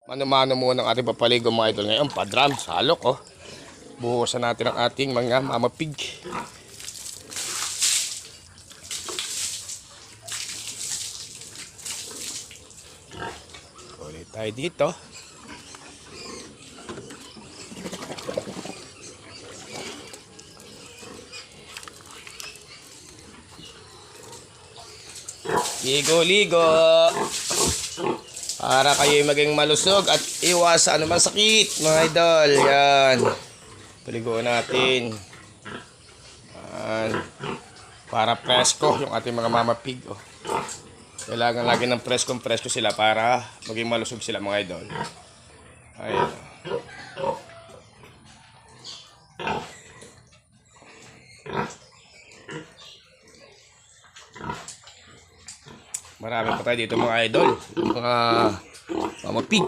Mano-mano muna ang ating papaligo mga idol ngayon. Padram, salok oh. Buhusan natin ang ating mga mama pig. Ulit tayo dito. Ligo-ligo para kayo maging malusog at iwasan anumang sakit mga idol. Yan, paliguan natin. Yan. Para presko yung ating mga mama pig oh. Kailangan lagi ng presko sila para maging malusog sila mga idol. Ayan. Marami pa tayo dito mga idol, mga pig.